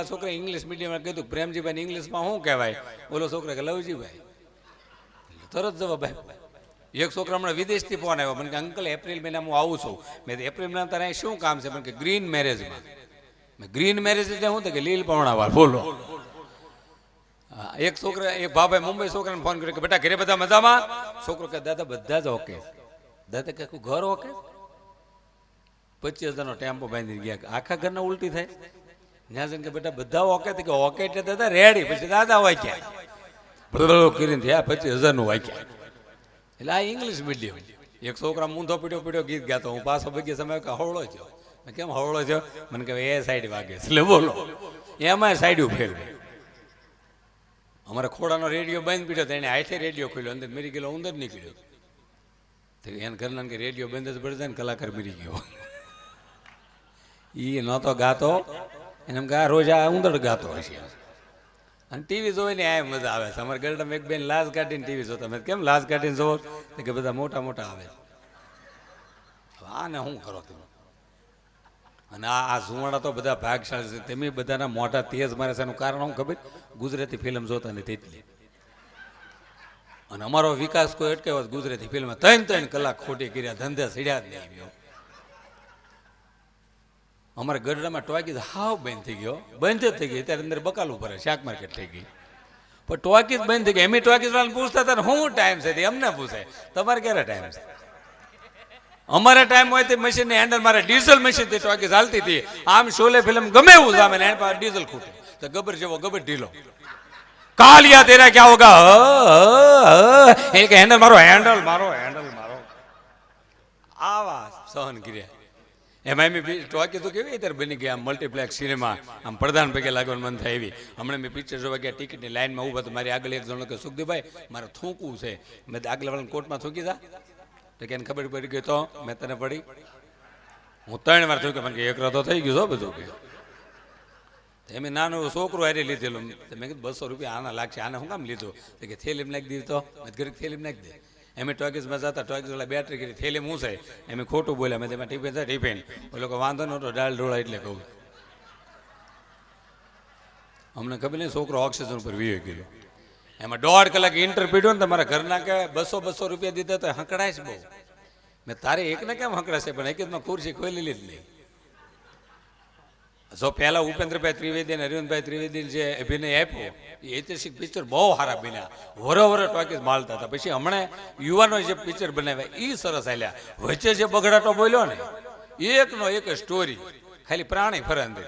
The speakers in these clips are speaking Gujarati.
છોકરા ઇંગ્લિશ મીડિયમમાં કીધું પ્રેમજીભાઈ ઇંગ્લિશમાં શું કહેવાય? ઓલો છોકરા કે લવજીભાઈ. તરત જવાબ આપ્યો. એક છોકરા હમણાં વિદેશથી ફોન આવ્યો, મને કે અંકલ એપ્રિલ મહિનામાં હું આવું છું. મેં એપ્રિલ મહિના તારે શું કામ છે? મને કે ગ્રીન મેરેજમાં. મેં ગ્રીન મેરેજ એટલે શું? કે લીલ પવણાવાર. બોલો. એક છોકરા એક ભાભાઈ મુંબઈ છોકરાને ફોન કર્યો કે બેટા ઘરે બધા મજામાં? છોકરો કે દાદા બધા જ ઓકે. દાદા કે ઘર ઓકે? 25,000નો ટેમ્પો બાંધી ગયા. આખા ઘરના ઉલટી થાય. ત્યાં જઈને કે બેટા બધા ઓકે? કે ઓકે એટલે દાદા રેડી. પછી દાદા વાંચ્યા કરીને થયા 25,000નું વાંચ્યા. એટલે આ ઇંગ્લિશ મીડિયમ. એક છોકરા મૂંધો પીડ્યો ગીત ગાતો. હું પાછો બગી સમય કે હવળો થયો. મેં કેમ હવળો થયો? મને કહે એ સાઈડ વાગે. એટલે બોલો એમાં સાઈડ ફેરવે. અમારા ખોડાનો રેડિયો બંધ પીડ્યો તો એને હાથે રેડિયો ખોલ્યો, અંદર મરી ગયેલો ઉંદર નીકળ્યો. તો એને ઘરના કે રેડિયો બંધ જ પડી જાય ને કલાકાર મરી ગયો. એ નહોતો ગાતો, એને એમ કે આ રોજ આ ઉંદર ગાતો હશે. અને ટીવી જોઈને આ મજા આવે છે. અમારા ગરડામાં એક બેન લાશ કાઢીને ટીવી જોતા. મેં કેમ લાશ કાઢીને જોવો? કે બધા મોટા મોટા આવે. આને શું કરો તમે? અને આ ઝુવાડા તો બધા ભાગશાળી છે. તમે બધાના મોઢા તેજ મારે છે. એનું કારણ શું ખબર? ગુજરાતી ફિલ્મ જોતા નથી એટલી. અને અમારો વિકાસ કોઈ અટકાવ્યો ગુજરાતી ફિલ્મમાં 3 કલાક ખોટી કર્યા, ધંધે સડ્યા જ નહીં. અમારા ગઢડામાં ટોકીઝ હાવ બંધ થઈ ગયો. બંધ જ થઈ ગઈ. ત્યારે અંદર બકાલું ભરે, શાક માર્કેટ થઈ ગઈ. પણ ટોકીઝ બંધ થઈ ગઈ. એમ ટોકીઝ વાળાને પૂછતા હતા શું ટાઈમ છે? અમને પૂછે તમારે ક્યારે ટાઈમ છે? અમારે ટાઈમ હોય તે મશીન ને હેન્ડલ મારે ડીઝલ મશીન થી ટોકીઝ હાલતી હતી. આમ શોલે ફિલ્મ ગમે એવું સામે એના પાસે ડીઝલ ખૂટે તો ગબર જેવો ગબર ઢીલો. કાલિયા તેરા ક્યાં હોગા? એ કે હેન્ડલ મારો, હેન્ડલ મારો, હેન્ડલ મારો. આવા સહન કર્યા. એમાં મેં ટોકી તો કેવી ત્યારે બની ગયા મલ્ટીપ્લેક્સ સિનેમા. આમ પ્રધાન પૈકી લાગવાનું મન થાય એવી. હમણાં મેં પિક્ચર જોવા ગયા, ટિકિટની લાઈનમાં ઊભા તો મારી આગળ એક જણો કે સુખદેવભાઈ મારે થૂંકવું છે. મેં આગળ વાળાને કોર્ટમાં થૂંકી દા તો કે એને ખબર પડી ગઈ. તો મેં તને પડી. હું 3 વાર થયું કે મને એક રાતો થઈ ગયું છો બધું. કે એમ નાનું છોકરું હારે લીધેલું. મેં કીધું 200 રૂપિયા આના લાગશે, આને શું કામ લીધું? તો કે થેલીમ નાખી દીધી. તો મેં ઘરે થેલીમ નાખી દે. એમ ટોકીઝમાં જતા ટોકીઝ વાળા બેટરી કરી થેલી હું છે એમ ખોટું બોલ્યા. મેં તેમાં ટિફિન થાય ટિફિન ઓલો કે વાંધો નહોતો દાળ ઢોળા એટલે કહું. અમને ખબર નહીં છોકરો ઓક્સિજન ઉપર વીએ ગયો. એમાં 1.5 કલાક ઇન્ટર પીડ્યો ને તમારા ઘરના કે 200 રૂપિયા દીધા તો હંકડાય બહુ. મેં તારે એકને કેમ હંકડાશે? પણ એકમાં ખુરશી ખોલેલી જ નહીં. જો પહેલા ઉપેન્દ્રભાઈ ત્રિવેદી અને અરવિંદભાઈ ત્રિવેદી જે અભિનય આપ્યો એ ઐતિહાસિક પિક્ચર બહુ સારા બન્યા. વરો ટોકીઝ માલતા હતા. પછી હમણાં યુવાનો જે પિક્ચર બનાવ્યા એ સરસ હાલ્યા. વચ્ચે જે બગડાટો બોલ્યો ને એકનો એક સ્ટોરી, ખાલી પ્રાણી ફરે અંદર.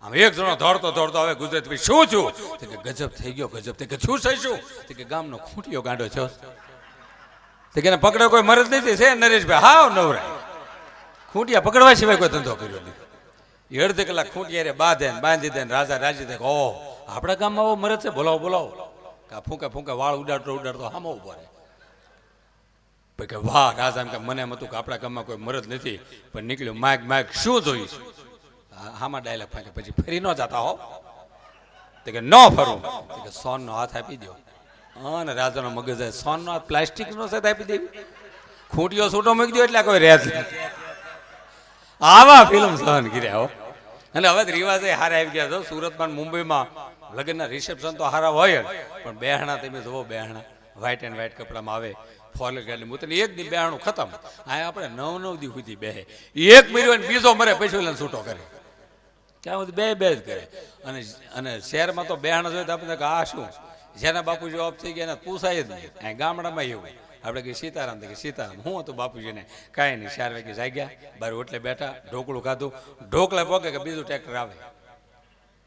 આમ એક જણો દોડતો હવે ગુજરાતી શું છું? કે ગજબ થઈ ગયો, ગજબ. કે શું થઈશું? કે ગામનો ખૂંટિયો ગાંડો છો. કે પકડે કોઈ મરજ નથી છે નરેશભાઈ. હાવ નવરાય. ખૂંટિયા પકડવા સિવાય કોઈ ધંધો કર્યો નહીં. 1.5 કલાક ખૂંટિયારે બાંધી દે રાજા રાજી થાય. ઓહ આપણા ગામમાં આવો મરદ છે, બોલાવો. ફૂંકા વાળ ઉડાડતો હામો ઉભો રહે. કે વાહ રાજા એમ કે મને એમ હતું કે આપણા ગામમાં કોઈ મરદ નથી. પણ નીકળ્યું માઇક શું જોઈશ? હામાં ડાયલોગ ફાંકે. પછી ફરી ન જતા હો. તો કે ન ફરું. કે સોનનો હાથ આપી દો. અને રાજાનો મગજ સોનનો હાથ પ્લાસ્ટિકનો હાથ આપી દેવી. ખૂંટીઓ છૂટો મૂકી દો એટલે કોઈ રહેત નહીં. આવા ફિલ્મ સહન કર્યા હો. અને હવે રિવાજ હારા આવી ગયા છો. સુરતમાં મુંબઈમાં લગ્નના રિસેપ્શન તો હારા હોય જ. પણ બેહણા તમે જુઓ, બેહણા વ્હાઇટ એન્ડ વ્હાઇટ કપડામાં આવે, ફોર ગાડી મૂતને એક દી બેહણું ખતમ. આ આપણે 9 દી સુધી બેહે. એક મર્યો ને બીજો મરે પછી ઓલા છૂટો કરે. ત્યાં સુધી બે જ કરે. અને શહેરમાં તો બેહણા જોઈએ તો આપણે આ શું જેના બાપુજી ઓફ થઈ ગયા એને પૂછાય જ નહીં. અહીં ગામડામાં એવું આપણે કે સીતારામ કે સીતારામ હું હતું બાપુજીને કાંઈ નહીં. 4 વાગે જાગ્યા, બાર ઓટલે બેઠા, ઢોકળું ખાધું, ઢોકળા પોકે કે બીજું ટ્રેક્ટર આવે.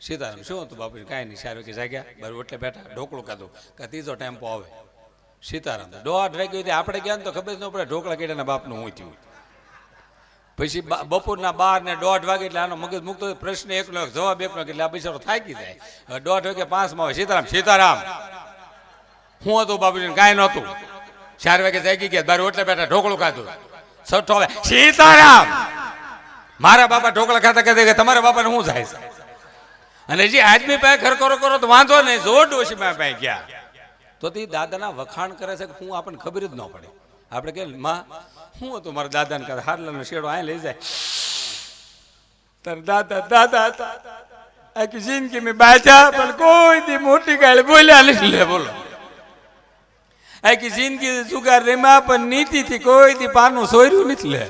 સીતારામ શું હતું બાપુજી? કાંઈ નહીં. 4 વાગે જાગ્યા, બાર ઓટલે બેઠા, ઢોકળું ખાધું કે ત્રીજો ટેમ્પો આવે. સીતારામ 1:30 વાગ્યો આપણે ગયા ને તો ખબર જ ન પડે ઢોકળા કેટાના બાપનું હું થયું. પછી બપોરના 12 ને 1:30 વાગે એટલે આનો મગજ મૂકતો પ્રશ્ન એકનો એક, જવાબ એકનો, એટલે આ બિચારો થાકી જાય. 1:30 વાગે 5માં આવે સીતારામ હું હતું બાપુજીને? કાંઈ નહોતું. 4 વાગે જાગી ગયા, બાર ઓટલે બેઠા, ઢોકળું ખાધું. 6 આવે સીતારામ. મારા બાપા ઢોકળા ખાતા કહેતા કે તમારા બાપાને શું થાય છે? અને હજી આદમી પાસે ખર કરો તો વાંધો નહીં. જો ડોશીમાં પાસે ગયા તો તે દાદાના વખાણ કરે છે કે હું આપણને ખબર જ ન પડે. આપણે કે માં શું હતું મારા દાદાને કહે હારલાનો શેડો અહીં લઈ જાય. તાર દાદા આખી જિંદગી મેં બાજા પણ કોઈ દી મોટી ગાળ બોલ્યા નથી લે બોલો. આખી જિંદગી જુગાર રેમાં પણ નીતિથી કોઈ દી પાનું સોર્યું નથી લે.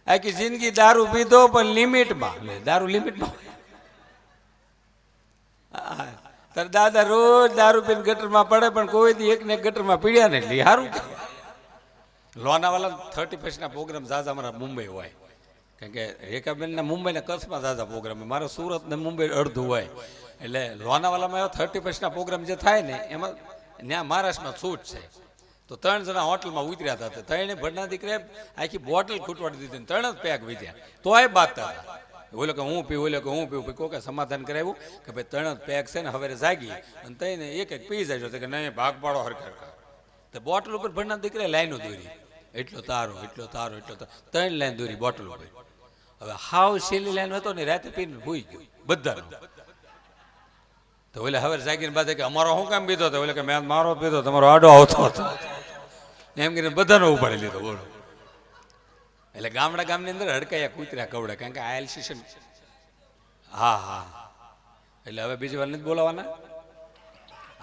આખી જિંદગી દારૂ પીધો પણ લિમિટમાં લે, દારૂ લિમિટમાં. તાર દાદા રોજ દારૂ પીને ગટરમાં પડે પણ કોઈ દી એકને એક ગટરમાં પીડ્યા ને એટલે સારું. લોનાવાલા 31 પ્રોગ્રામ ઝાઝા અમારા મુંબઈ હોય, કારણ કે રેખાબેનના મુંબઈના કચ્છમાં ઝાઝા પ્રોગ્રામ, મારા સુરત ને મુંબઈ અડધું હોય. એટલે લોનાવાલામાં એવો 31 પ્રોગ્રામ જે થાય ને એમાં ત્યાં મહારાષ્ટ્રમાં છૂટ છે. તો 3 જણા હોટલમાં ઉતર્યા હતા, 3 ભરના દીકરે આખી બોટલ ખૂટવાડી દીધી, 3 જ પેક વીધ્યા તો એ બાતતા હતા. બોલો કે હું પીવું, બોલે કે હું પીવું. કોઈ સમાધાન કરાવ્યું કે ભાઈ 3 જ પેક છે ને હવે જાગી અને તઈને એક પી જાય તો કે નહીં ભાગ પાડો હરખા. તો બોટલ ઉપર ભરના દીકરે લાઈનો દોરી, એટલો તારો એટલો તારો એટલો તારો, 3 લાઈન દોરી બોટલ ઉપર. હવે હાવ છેલ્લી લાઈન હતો ને રાતે પીને ભૂઈ ગયું બધાનું. તો ઓલે હવે જાગીને બાદ કે અમારો શું કામ પીધો હતો, ઓલે કે મેં મારો પીધો, તમારો આડો આવતો હતો એમ કરીને બધાનો ઉપાડી લીધો બોલો. એટલે ગામની અંદર હડકાયા કૂતર્યા કવડે, કારણ કે આયલ શિક્ષણ. હા હા, એટલે હવે બીજી વાર નથી બોલાવાના.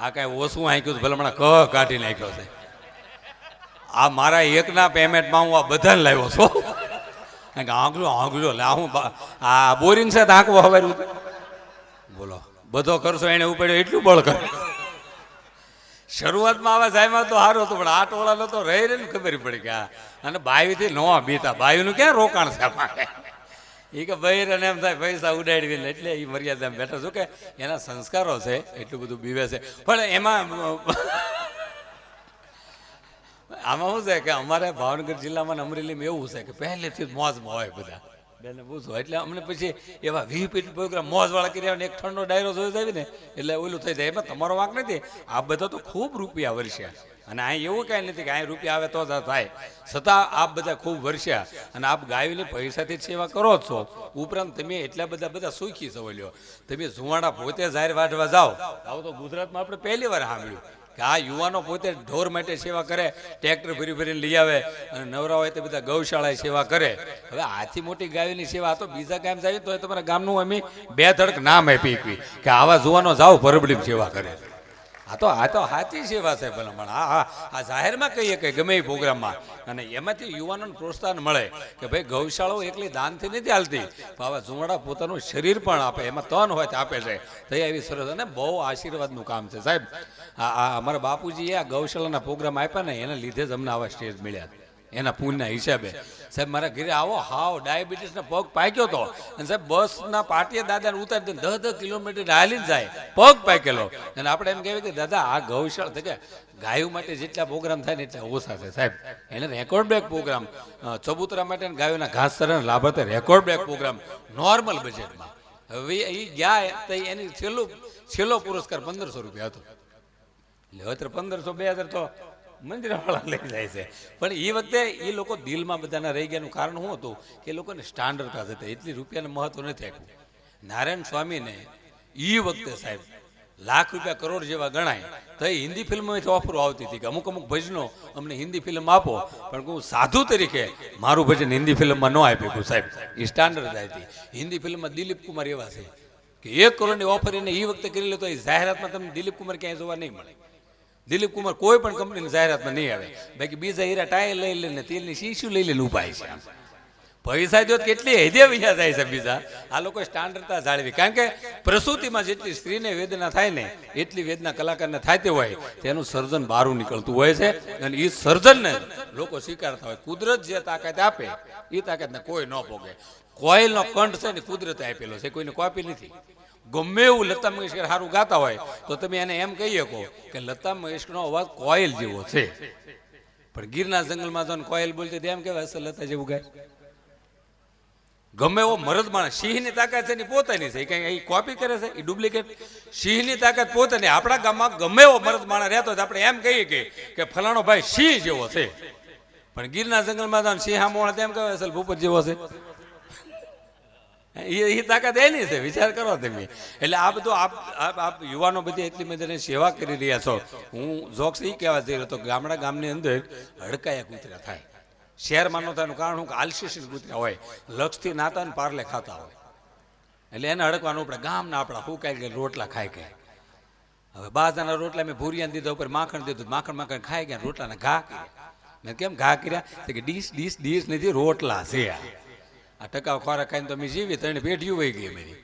આ કાંઈ ઓછું આંક્યું ભલે હમણાં કાઢી નાખ્યો છે. આ મારા એકના પેમેન્ટમાં હું આ બધાને લાવ્યો છું, કારણ કે આંગળો લા હું આ બોરિંગ છે આંકવો હવે બોલો. બધો ખર્ચો એને ઉપાડ્યો, એટલું બળ કરે. શરૂઆતમાં આવા સાહેબમાં તો સારું હતું, પણ આ ટોળાનો તો રહી ને ખબર પડી કે અને બાયુથી નો બીતા, બાયુનું ક્યાં રોકાણ છે એ કે ભાઈ અને એમ થાય પૈસા ઉડાડવી, એટલે એ મર્યાદામાં બેઠા છું કે એના સંસ્કારો છે એટલું બધું બીવે છે. પણ એમાં આમાં શું છે કે અમારે ભાવનગર જિલ્લામાં અમરેલીમાં એવું છે કે પહેલેથી જ મોજમાં હોય બધા બેને પૂછો, એટલે અમને પછી એવા વીપીટ પ્રોગ્રામ મોજવાળા કર્યા ને એક ઠંડો ડાયરો જોઈ જાય ને એટલે ઓલું થઈ જાય. એમાં તમારો વાંક નથી, આ બધા તો ખૂબ રૂપિયા વર્ષ્યા અને અહીં એવું કાંઈ નથી કે અહીં રૂપિયા આવે તો થાય, છતાં આપ બધા ખૂબ વર્ષ્યા અને આપ ગાયોની પૈસાથી જ સેવા કરો જ છો. ઉપરાંત તમે એટલા બધા સુખી છો. લ્યો તમે જુવાડા પોતે જાહેર વાઢવા જાઓ, આવું તો ગુજરાતમાં આપણે પહેલી વાર સાંભળ્યું કે આ યુવાનો પોતે ઢોર માટે સેવા કરે, ટ્રેક્ટર ફરીને લઈ આવે અને નવરા હોય તો બધા ગૌશાળાએ સેવા કરે. હવે આથી મોટી ગાયોની સેવા તો બીજા ગામ જાય તો તમારા ગામનું અમે 2 ધડક નામ આપી કે આવા જુવાનો જાઓ પરબડી સેવા કરે. આ તો સાચી સેવા છે ભલામણ. આ જાહેરમાં કહીએ કે ગમે એ પ્રોગ્રામમાં, અને એમાંથી યુવાનોને પ્રોત્સાહન મળે કે ભાઈ ગૌશાળાઓ એકલી દાનથી નથી હાલતી, પણ આવા ઝુંવાડા પોતાનું શરીર પણ આપે, એમાં તન હોય તો આપે છે. તો એવી સરસ અને બહુ આશીર્વાદનું કામ છે સાહેબ. આ અમારા બાપુજીએ આ ગૌશાળાના પ્રોગ્રામ આપ્યા ને એના લીધે જ અમને આવા સ્ટેજ મળ્યા, એના પુણ્યના હિસાબે. સાહેબ મારા ઘરે આવો હાવ ડાયાબિટીસનો પગ પાક્યો હતો અને સાહેબ બસના પાટીએ દાદાને ઉતારી દે 10 કિલોમીટર હાલીને જાય, પગ પાકેલો. અને આપણે એમ કહેવાય કે દાદા આ ગૌશાળા કે ગાયો માટે જેટલા પ્રોગ્રામ થાય ને એટલા ઓછા છે સાહેબ. એને રેકોર્ડ બ્રેક પ્રોગ્રામ ચબૂતરા માટે ગાયોના ઘાસ ચરાના લાભાર્થે રેકોર્ડ બ્રેક પ્રોગ્રામ નોર્મલ બજેટમાં. હવે એ ગયા તો એની છેલ્લો પુરસ્કાર 1500 રૂપિયા હતો. એટલે 1500 2000 તો મંદિરવાળા લઈ જાય છે. પણ એ વખતે એ લોકો દિલમાં બધાના રહી ગયાનું કારણ શું હતું કે એ લોકોને સ્ટાન્ડર્ડ પાસે હતા, એટલી રૂપિયાનું મહત્વ નથી આપ્યું. નારાયણ સ્વામીને એ વખતે સાહેબ લાખ રૂપિયા કરોડ જેવા ગણાય તો એ હિન્દી ફિલ્મોમાંથી ઓફરો આવતી હતી કે અમુક ભજનો અમને હિન્દી ફિલ્મ આપો, પણ હું સાધુ તરીકે મારું ભજન હિન્દી ફિલ્મમાં ન આપ્યું સાહેબ. એ સ્ટાન્ડર્ડ હતી. હિન્દી ફિલ્મમાં દિલીપ કુમાર એવા છે કે 1 કરોડની ઓફર એને એ વખતે કરી લે તો એ જાહેરાતમાં તમને દિલીપ કુમાર ક્યાંય જોવા નહીં મળે. દિલીપ કુમાર કોઈ પણ કંપનીની જાહેરાતમાં નહીં આવે. બાકી બીજા હીરા ટાયર લઈ લઈને તેલની શીશી લઈ લઈને ઉભા છે. પૈસા જો કેટલી હેદે વિયા જાય છે બીજા. આ લોકો સ્ટાન્ડર્ડતા જાળવી, કારણ કે પ્રસૂતિમાં જેટલી સ્ત્રીને વેદના થાય ને એટલી વેદના કલાકારને થતી હોય, તેનું સર્જન બહારું નીકળતું હોય છે અને એ સર્જનને લોકો સ્વીકારતા હોય. કુદરત જે તાકાત આપે એ તાકાતને કોઈ ન ભોગે. કોયલનો કંઠ છે ને કુદરતે આપેલો છે, કોઈને કોપી નથી. ગમે એવું લતા મંગેશકર સારું ગાતા હોય તો તમે એને એમ કહી શકો કે લતા મંગેશકરનો અવાજ કોયલ જેવો છે, પણ ગીરના જંગલમાં જો કોયલ બોલતી એમ કહેવાય અસલ લતા જેવું ગાય. ગમે એવો મરદ માણસ, સિંહની તાકાત છે એની પોતાની છે, કઈ એ કોપી કરે છે એ ડુપ્લિકેટ. સિંહની તાકાત પોતાની. આપણા ગામમાં ગમે એવો મરદ માણસ રહેતો હોય આપણે એમ કહીએ કે ફલાણો ભાઈ સિંહ જેવો છે, પણ ગીરના જંગલમાં જો સિંહ મોણા તેમ કહેવાય અસલ ભૂપત જેવો છે. એ તાકાત એની છે, વિચાર કરો તમે. એટલે આ બધું આપ યુવાનો બધી એટલી બધી સેવા કરી રહ્યા છો. હું જોક્સ એ કહેવા જઈ રહ્યો હતો, ગામની અંદર હડકાયા કૂતરા થાય. શહેરમાં ન થવાનું કારણ હું કે આલસીસી કૂતરા હોય, લક્ષથી નાતા ને પારલે ખાતા હોય. એટલે એને હડકવાનું આપણે ગામના આપણા શું કાંઈ કે રોટલા ખાઈ ગયા. હવે બાજરાના રોટલા મેં ભૂરિયાને દીધા, ઉપર માખણ દીધું, માખણ ખાઈ ગયા, રોટલાને ઘા કર્યા. મેં કેમ ઘા કર્યા? તો કે ડીશ નથી, રોટલા છે આ ટકાવ ખોરાક ખાઈને તો અમે જીવી, ત્રણ પેઢીઓ વહી ગઈ અમારી.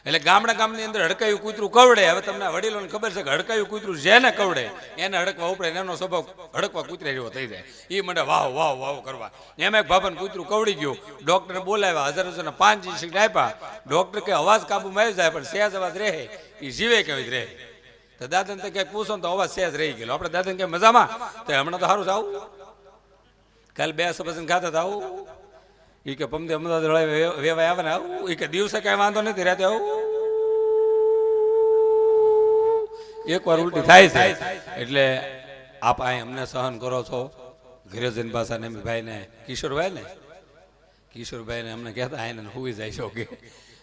એટલે ગામની અંદર હડકાયું કૂતરું કવડે. હવે તમને વડીલોને ખબર છે કે હડકાયું કૂતરું જેને કવડે એને હડકવા ઉપડે, એનો સ્વભાવ હડકવા કૂતરા જેવો થઈ જાય. એ મને વાવ કરવા. એમાં એક બાપાને કૂતરું કવડી ગયું, ડૉક્ટરને બોલાવ્યા, 1000 5 ઇન્જેક્શન આપ્યા. ડૉક્ટર કે અવાજ કાબુમાં આવી જાય, પણ સહેજ અવાજ રહે, એ જીવે કેવી રહે. તો દાદાને તો ક્યાંક પૂછો ને તો અવાજ સહેજ રહી ગયેલો. આપણે દાદાને ક્યાંક મજામાં, તો હમણાં તો સારું છે આવું. કાલે 2 સપસન ખાતા હતા આવું. એ કે પમદે અમદાવાદ વેવાય આવે ને આવું. એ કે દિવસે કાંઈ વાંધો નથી, રાતે આવું. એકવાર ઉલટી થાય છે. એટલે આપ અહીં અમને સહન કરો છો. ગિરજન ભાષાને ભાઈને કિશોરભાઈને અમને કહેતા આઈને હુઈ જાય છો કે.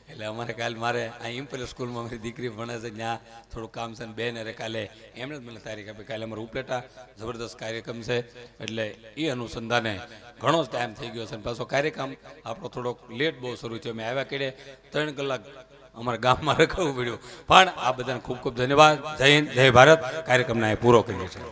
એટલે અમારે કાલે મારે અહીં ઇમ્પેરિયલ સ્કૂલમાં મારી દીકરી ભણે છે, ત્યાં થોડું કામ છે ને બેન અરે કાલે એમણે જ મને તારીખ આપી. કાલે અમારે ઉપલેટા જબરદસ્ત કાર્યક્રમ છે, એટલે એ અનુસંધાને ઘણો જ ટાઈમ થઈ ગયો છે. પાછો કાર્યક્રમ આપણો થોડોક લેટ બહુ શરૂ થયો. મેં આવ્યા કેડે 3 કલાક અમારા ગામમાં રખવું પડ્યું. પણ આ બધાને ખૂબ ખૂબ ધન્યવાદ. જય હિન્દ, જય ભારત. કાર્યક્રમને અહીં પૂરો કરીએ છીએ.